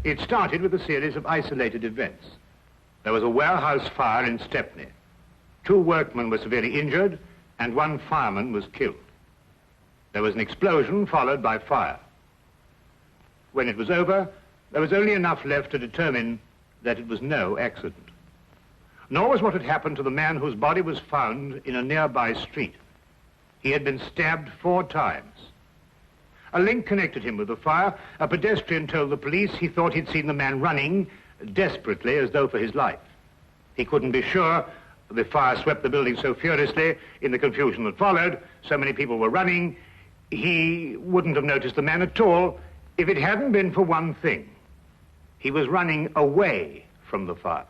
It started with a series of isolated events. There was a warehouse fire in Stepney. 2 workmen were severely injured, and 1 fireman was killed. There was an explosion followed by fire. When it was over, there was only enough left to determine that it was no accident. Nor was what had happened to the man whose body was found in a nearby street. He had been stabbed 4 times. A link connected him with the fire. A pedestrian told the police he thought he'd seen the man running desperately as though for his life. He couldn't be sure. The fire swept the building so furiously in the confusion that followed. So many people were running. He wouldn't have noticed the man at all if it hadn't been for one thing. He was running away from the fire.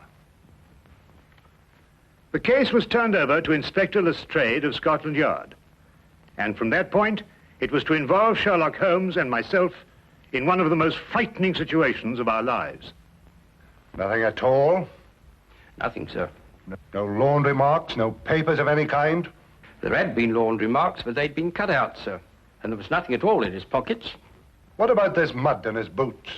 The case was turned over to Inspector Lestrade of Scotland Yard. And from that point, it was to involve Sherlock Holmes and myself in one of the most frightening situations of our lives. Nothing at all? Nothing, sir. No laundry marks, no papers of any kind? There had been laundry marks, but they'd been cut out, sir. And there was nothing at all in his pockets. What about this mud in his boots?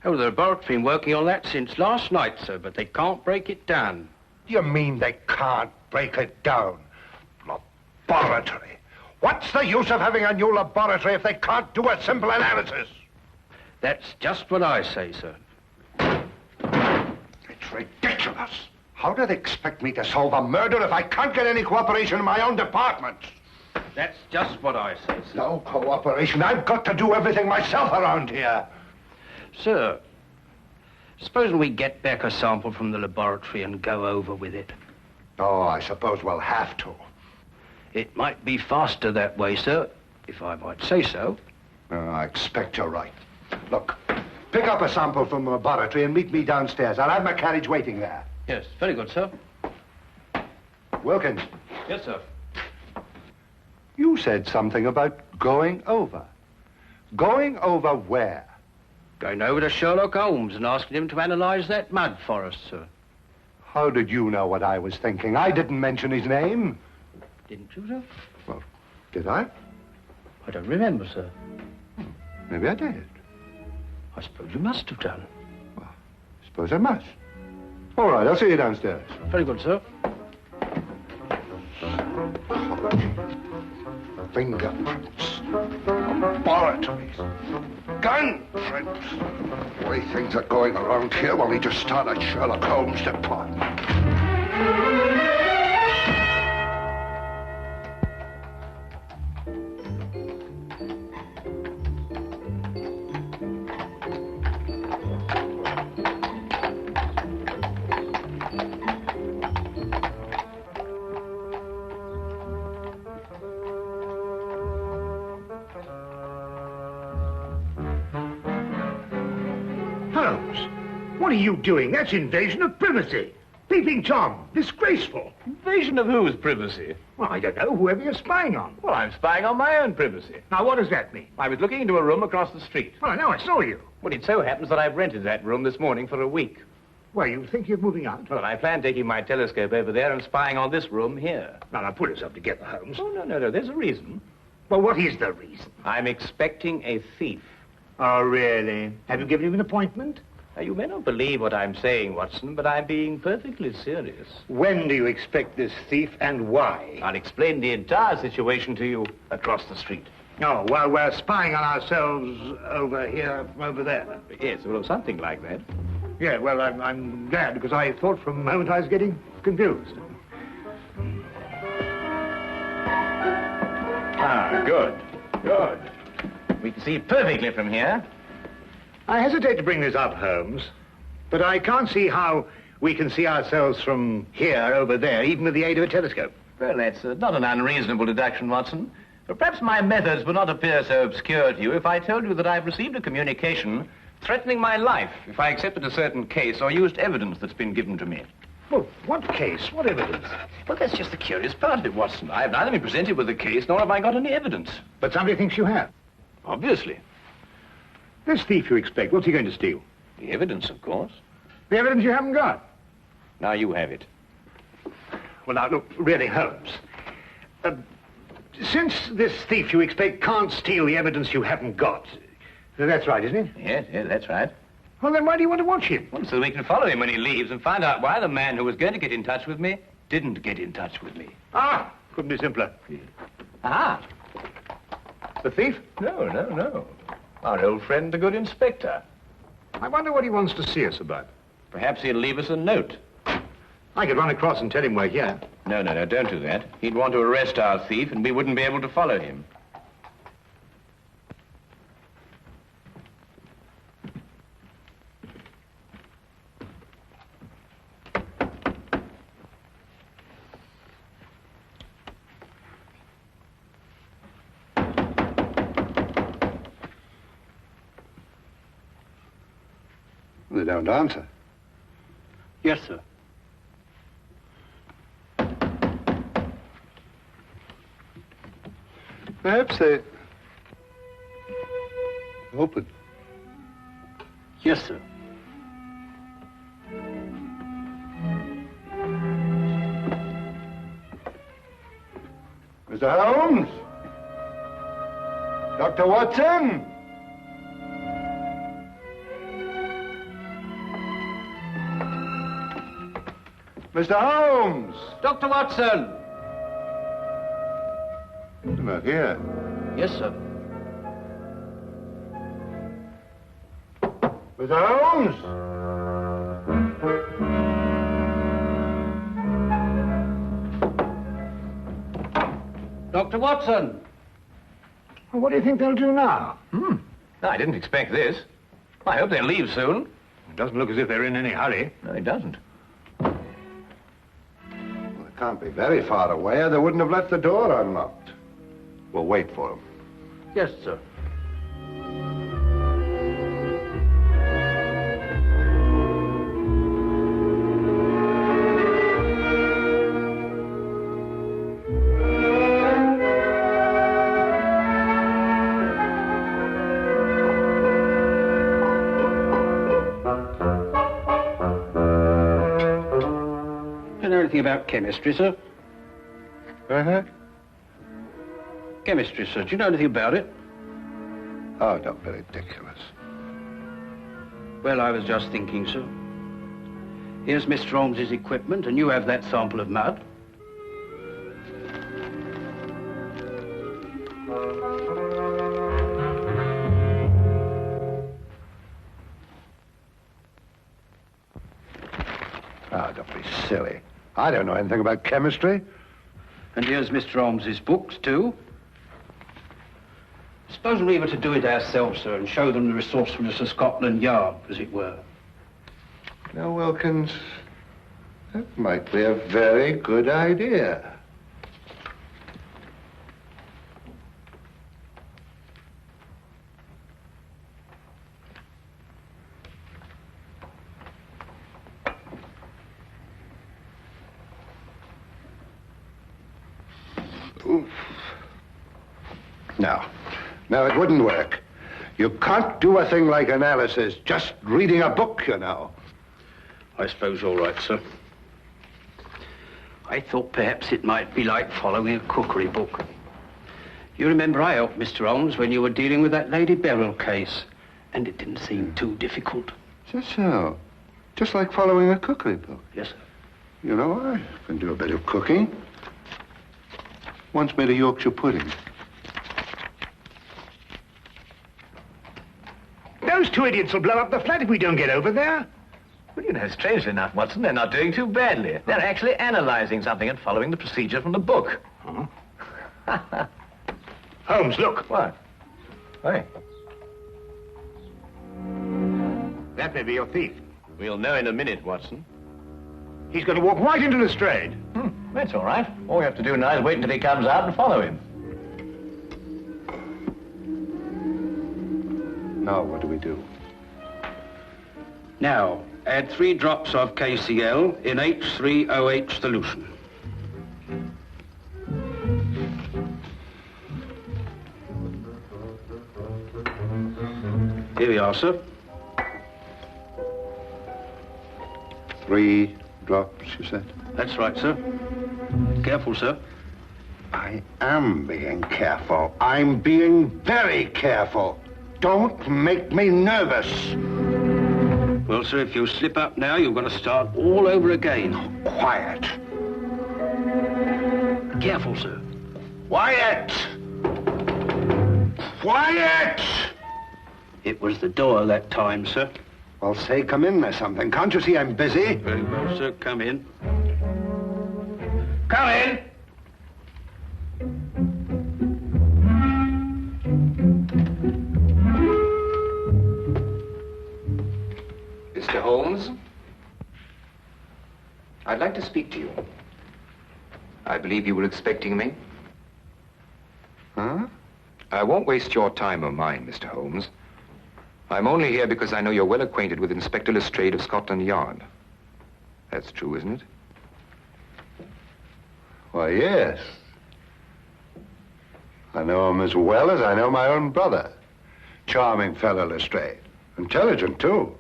Oh, the laboratory have been working on that since last night, sir, but they can't break it down. You mean they can't break it down? Laboratory? What's the use of having a new laboratory if they can't do a simple analysis? That's just what I say, sir. It's ridiculous. How do they expect me to solve a murder if I can't get any cooperation in my own department? That's just what I say, sir. No cooperation. I've got to do everything myself around here. Sir, supposing we get back a sample from the laboratory and go over with it. Oh, I suppose we'll have to. It might be faster that way, sir, if I might say so. I expect you're right. Look, pick up a sample from the laboratory and meet me downstairs. I'll have my carriage waiting there. Yes, very good, sir. Wilkins. Yes, sir. You said something about going over. Going over where? Going over to Sherlock Holmes and asking him to analyze that mud for us, sir. How did you know what I was thinking? I didn't mention his name. Didn't you, sir? Well, did I? I don't remember, sir. Maybe I did. I suppose you must have done. Well, I suppose I must. All right, I'll see you downstairs. Very good, sir. Fingerprints. Laboratories. Gun prints. The way things are going around here, well, we just started Sherlock Holmes' department. What are you doing? That's invasion of privacy. Peeping Tom, disgraceful. Invasion of whose privacy? Well, I don't know, whoever you're spying on. Well, I'm spying on my own privacy. Now, what does that mean? I was looking into a room across the street. Well, I know, I saw you. Well, it so happens that I've rented that room this morning for a week. Well, you think you're moving out? Well, I plan taking my telescope over there and spying on this room here. Now, pull yourself together, Holmes. Oh, no, there's a reason. Well, what is the reason? I'm expecting a thief. Oh, really? Have you given him an appointment? Now, you may not believe what I'm saying, Watson, but I'm being perfectly serious. When do you expect this thief and why? I'll explain the entire situation to you across the street. Oh, while we're spying on ourselves over here, over there. Yes, well, something like that. Yeah, well, I'm glad, because I thought for a moment I was getting confused. Ah, good. We can see perfectly from here. I hesitate to bring this up, Holmes, but I can't see how we can see ourselves from here over there, even with the aid of a telescope. Well, that's not an unreasonable deduction, Watson. But perhaps my methods would not appear so obscure to you if I told you that I've received a communication threatening my life if I accepted a certain case or used evidence that's been given to me. Well, what case? What evidence? Well, that's just the curious part of it, Watson. I've neither been presented with a case, nor have I got any evidence. But somebody thinks you have. Obviously. This thief you expect, what's he going to steal? The evidence, of course. The evidence you haven't got? Now you have it. Well, now, look, really, Holmes. Since this thief you expect can't steal the evidence you haven't got, that's right, isn't it? Yes, that's right. Well, then why do you want to watch him? Well, so we can follow him when he leaves and find out why the man who was going to get in touch with me didn't get in touch with me. Ah, couldn't be simpler. Ah. The thief? No. Our old friend, the good inspector. I wonder what he wants to see us about. Perhaps he'll leave us a note. I could run across and tell him we're here. No, don't do that. He'd want to arrest our thief, and we wouldn't be able to follow him. They don't answer. Yes, sir. Perhaps they... open. Yes, sir. Mr. Holmes? Dr. Watson? Mr. Holmes! Dr. Watson! You're not here. Yes, sir. Mr. Holmes! Dr. Watson! Well, what do you think they'll do now? No, I didn't expect this. I hope they'll leave soon. It doesn't look as if they're in any hurry. No, it doesn't. Well, they can't be very far away, or they wouldn't have left the door unlocked. We'll wait for them. Yes, sir. About chemistry, sir? Chemistry, sir. Do you know anything about it? Oh, don't be ridiculous. Well, I was just thinking, sir. Here's Mr. Holmes's equipment, and you have that sample of mud. Oh, don't be silly. I don't know anything about chemistry. And here's Mr. Holmes's books, too. Suppose we were to do it ourselves, sir, and show them the resourcefulness of Scotland Yard, as it were. Now, Wilkins, that might be a very good idea. Oof. No, it wouldn't work. You can't do a thing like analysis just reading a book, you know. I suppose all right, sir. I thought perhaps it might be like following a cookery book. You remember I helped Mr. Holmes when you were dealing with that Lady Beryl case, and it didn't seem too difficult. Just so. Just like following a cookery book. Yes, sir. You know, I can do a bit of cooking. Once made a Yorkshire pudding. Those two idiots will blow up the flat if we don't get over there. Well, you know, strangely enough, Watson, they're not doing too badly. They're actually analyzing something and following the procedure from the book. Huh? Holmes, look. What? Hey. That may be your thief. We'll know in a minute, Watson. He's going to walk right into Lestrade. That's all right. All we have to do now is wait until he comes out and follow him. Now, what do we do? Now, add 3 drops of KCl in H3OH solution. Here we are, sir. 3 drops, you said? That's right, sir. Careful, sir. I am being careful. I'm being very careful. Don't make me nervous. Well, sir, if you slip up now, you're going to start all over again. Quiet. Careful, sir. Quiet! Quiet! It was the door that time, sir. Well, say, come in or something. Can't you see I'm busy? Very well, sir. Come in. Come in. Mr. Holmes, I'd like to speak to you. I believe you were expecting me. Huh? I won't waste your time or mine, Mr. Holmes. I'm only here because I know you're well acquainted with Inspector Lestrade of Scotland Yard. That's true, isn't it? Why, yes. I know him as well as I know my own brother. Charming fellow, Lestrade. Intelligent, too.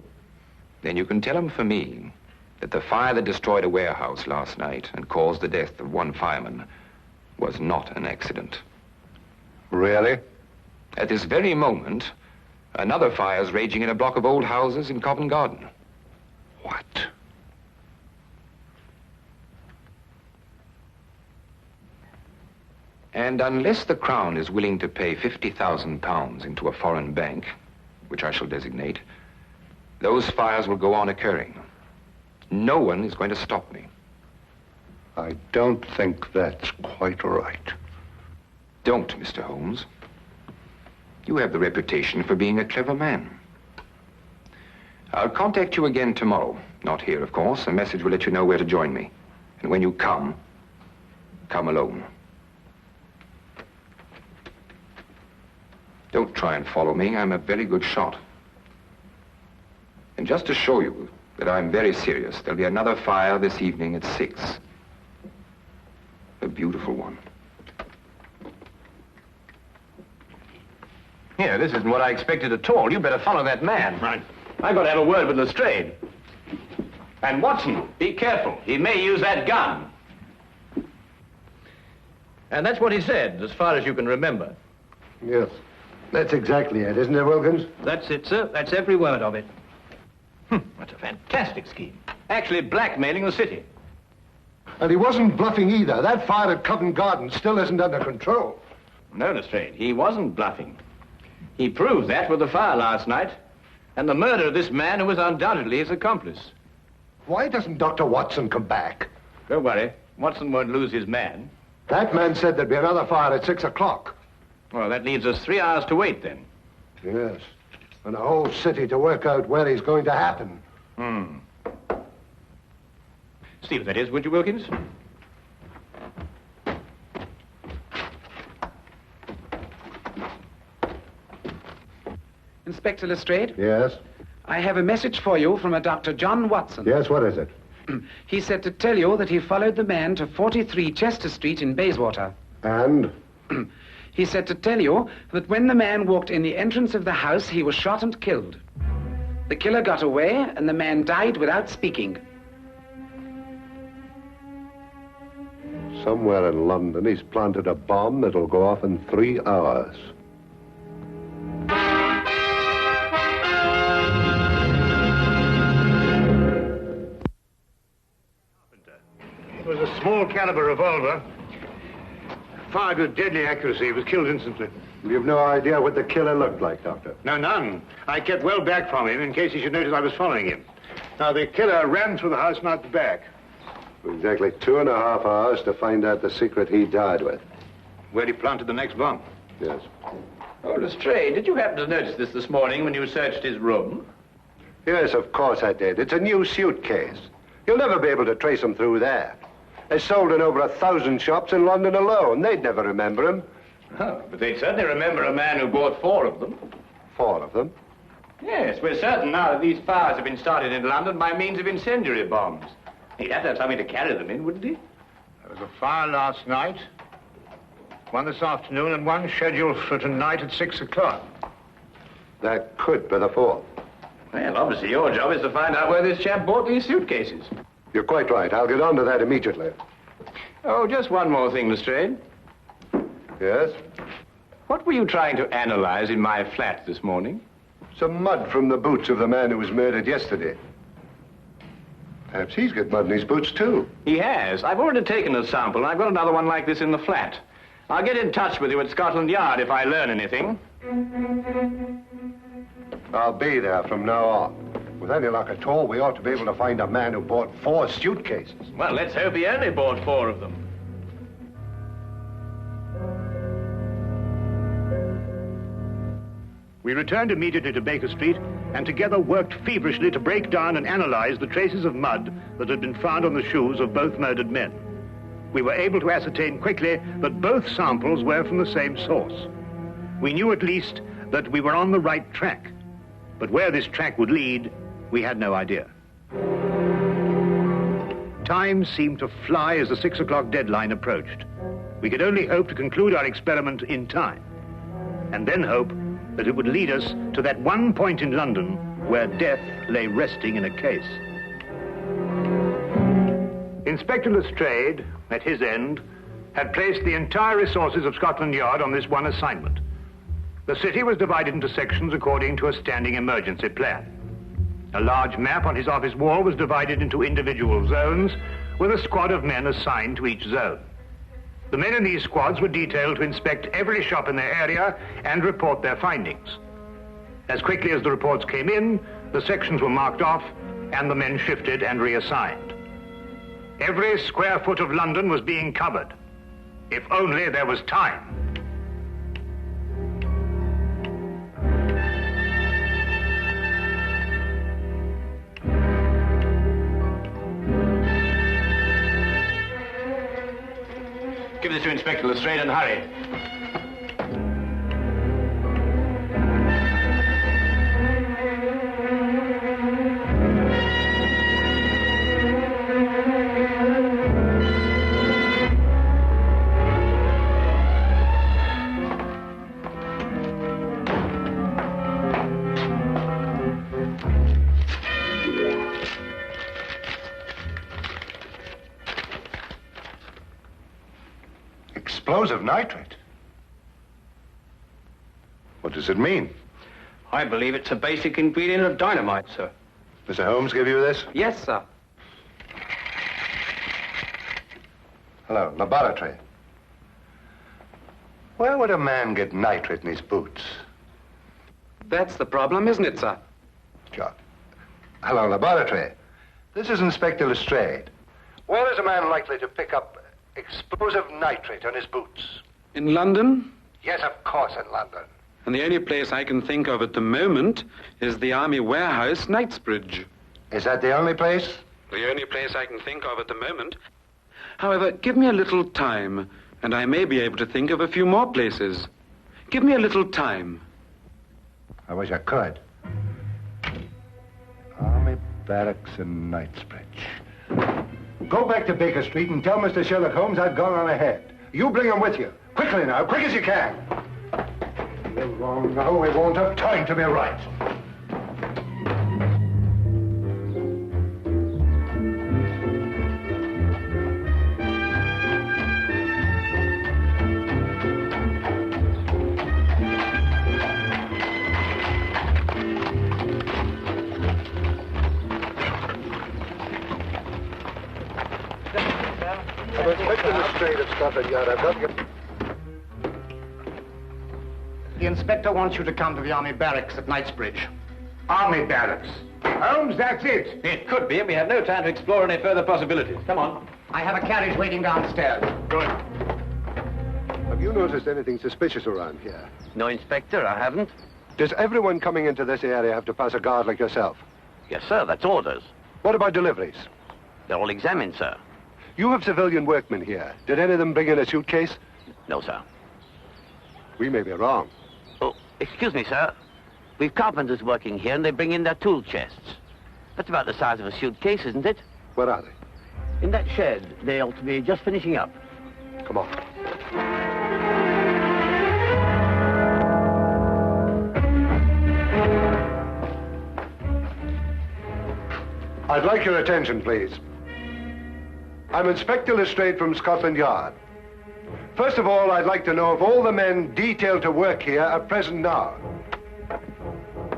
Then you can tell him for me that the fire that destroyed a warehouse last night and caused the death of one fireman was not an accident. Really? At this very moment, another fire is raging in a block of old houses in Covent Garden. What? And unless the Crown is willing to pay £50,000 into a foreign bank, which I shall designate, those fires will go on occurring. No one is going to stop me. I don't think that's quite right. Don't, Mr. Holmes. You have the reputation for being a clever man. I'll contact you again tomorrow. Not here, of course. A message will let you know where to join me. And when you come alone. Don't try and follow me. I'm a very good shot. And just to show you that I'm very serious, there'll be another fire this evening at 6. A beautiful one. Here, this isn't what I expected at all. You better follow that man. Right. I've got to have a word with Lestrade. And Watson, be careful. He may use that gun. And that's what he said, as far as you can remember. Yes. That's exactly it, isn't it, Wilkins? That's it, sir. That's every word of it. That's a fantastic scheme. Actually blackmailing the city. And he wasn't bluffing either. That fire at Covent Garden still isn't under control. No, Lestrade, he wasn't bluffing. He proved that with the fire last night and the murder of this man who was undoubtedly his accomplice. Why doesn't Dr. Watson come back? Don't worry. Watson won't lose his man. That man said there'd be another fire at 6 o'clock. Well, that leaves us 3 hours to wait, then. Yes. And a whole city to work out where he's going to happen. Steve, that is, would you, Wilkins? Inspector Lestrade, Yes? I have a message for you from a Dr. John Watson. Yes, what is it? He said to tell you that he followed the man to 43 Chester Street in Bayswater. And? He said to tell you that when the man walked in the entrance of the house, he was shot and killed. The killer got away, and the man died without speaking. Somewhere in London, he's planted a bomb that'll go off in 3 hours. It was a small caliber revolver. Fired with deadly accuracy. He was killed instantly. You've no idea what the killer looked like, Doctor? No, none. I kept well back from him in case he should notice I was following him. Now, the killer ran through the house and out the back. Exactly 2.5 hours to find out the secret he died with. Where he planted the next bomb. Yes. Oh, Lestrade, did you happen to notice this morning when you searched his room? Yes, of course I did. It's a new suitcase. You'll never be able to trace him through there. They're sold in over 1,000 shops in London alone. They'd never remember him. Oh, but they'd certainly remember a man who bought 4 of them. 4 of them? Yes, we're certain now that these fires have been started in London by means of incendiary bombs. He'd have to have something to carry them in, wouldn't he? There was a fire last night, one this afternoon, and one scheduled for tonight at 6 o'clock. That could be the 4th. Well, obviously your job is to find out where this chap bought these suitcases. You're quite right. I'll get on to that immediately. Oh, just one more thing, Lestrade. Yes? What were you trying to analyze in my flat this morning? Some mud from the boots of the man who was murdered yesterday. Perhaps he's got mud in his boots, too. He has. I've already taken a sample, and I've got another one like this in the flat. I'll get in touch with you at Scotland Yard if I learn anything. I'll be there from now on. With any luck at all, we ought to be able to find a man who bought 4 suitcases. Well, let's hope he only bought 4 of them. We returned immediately to Baker Street and together worked feverishly to break down and analyze the traces of mud that had been found on the shoes of both murdered men. We were able to ascertain quickly that both samples were from the same source. We knew at least that we were on the right track, but where this track would lead, we had no idea. Time seemed to fly as the 6 o'clock deadline approached. We could only hope to conclude our experiment in time, and then hope that it would lead us to that one point in London where death lay resting in a case. Inspector Lestrade, at his end, had placed the entire resources of Scotland Yard on this one assignment. The city was divided into sections according to a standing emergency plan. A large map on his office wall was divided into individual zones, with a squad of men assigned to each zone. The men in these squads were detailed to inspect every shop in their area and report their findings. As quickly as the reports came in, the sections were marked off and the men shifted and reassigned. Every square foot of London was being covered, if only there was time. Give this to Inspector Lestrade and hurry. Explosive nitrate? What does it mean? I believe it's a basic ingredient of dynamite, sir. Mr. Holmes give you this? Yes, sir. Hello, laboratory. Where would a man get nitrate in his boots? That's the problem, isn't it, sir? John. Hello, laboratory. This is Inspector Lestrade. Where is a man likely to pick up explosive nitrate on his boots? In London? Yes, of course, in London. And the only place I can think of at the moment is the Army warehouse, Knightsbridge. Is that the only place? The only place I can think of at the moment. However, give me a little time, and I may be able to think of a few more places. Give me a little time. I wish I could. Army barracks in Knightsbridge. Go back to Baker Street and tell Mr. Sherlock Holmes I've gone on ahead. You bring him with you. Quickly now, quick as you can. You're wrong now. We won't have time to be right. I'm Inspector Lestrade of Scotland Yard. I've got to get... The inspector wants you to come to the Army barracks at Knightsbridge. Army barracks? Holmes, that's it. It could be, and we have no time to explore any further possibilities. Come on. I have a carriage waiting downstairs. Good. Have you noticed anything suspicious around here? No, Inspector, I haven't. Does everyone coming into this area have to pass a guard like yourself? Yes, sir, that's orders. What about deliveries? They're all examined, sir. You have civilian workmen here. Did any of them bring in a suitcase? No, sir. We may be wrong. Oh, excuse me, sir. We've carpenters working here, and they bring in their tool chests. That's about the size of a suitcase, isn't it? Where are they? In that shed. They ought to be just finishing up. Come on. I'd like your attention, please. I'm Inspector Lestrade from Scotland Yard. First of all, I'd like to know if all the men detailed to work here are present now.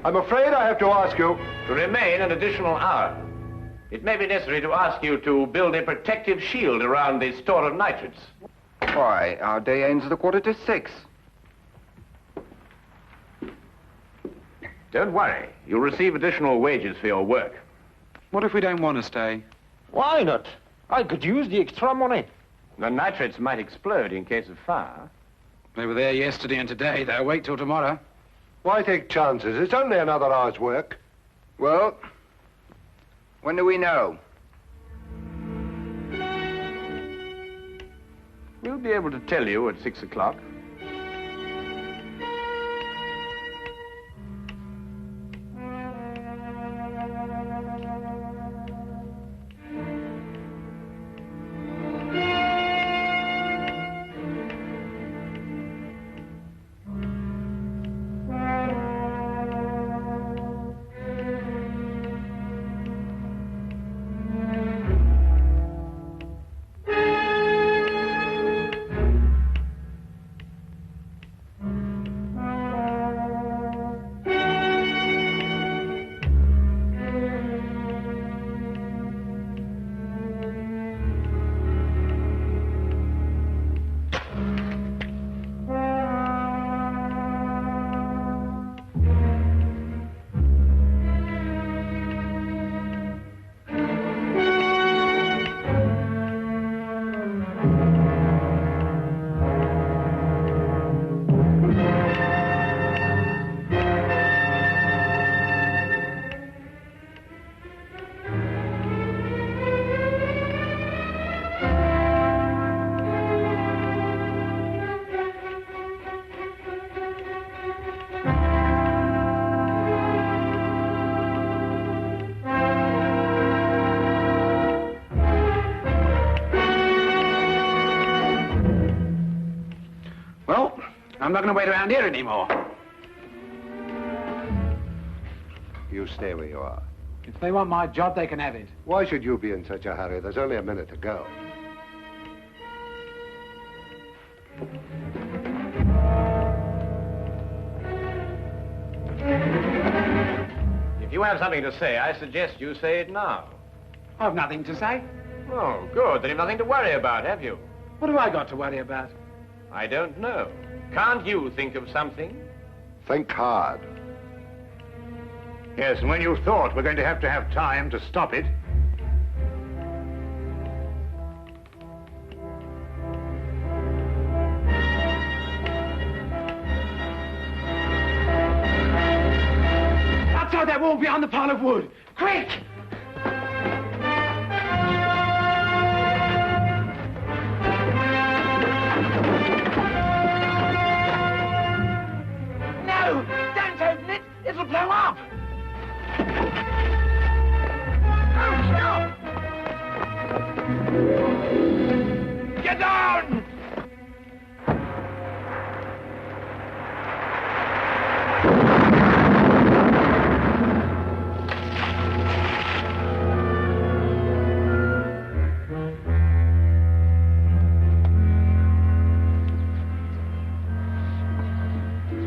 I'm afraid I have to ask you... To remain an additional hour. It may be necessary to ask you to build a protective shield around the store of nitrates. Why, our day ends at 6:15. Don't worry. You'll receive additional wages for your work. What if we don't want to stay? Why not? I could use the extra money. The nitrates might explode in case of fire. They were there yesterday and today. They'll wait till tomorrow. Why take chances? It's only another hour's work. Well, when do we know? We'll be able to tell you at 6 o'clock. I'm not going to wait around here anymore. You stay where you are. If they want my job, they can have it. Why should you be in such a hurry? There's only a minute to go. If you have something to say, I suggest you say it now. I've nothing to say. Oh, good. Then you've nothing to worry about, have you? What have I got to worry about? I don't know. Can't you think of something? Think hard. Yes, and when you thought we're going to have time to stop it, outside that wall behind the pile of wood. Quick! No! Don't open it! It'll blow up! Oh, stop! Get down!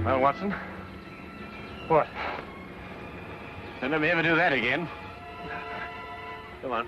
Well, Watson? What? Don't let me ever do that again. Come on.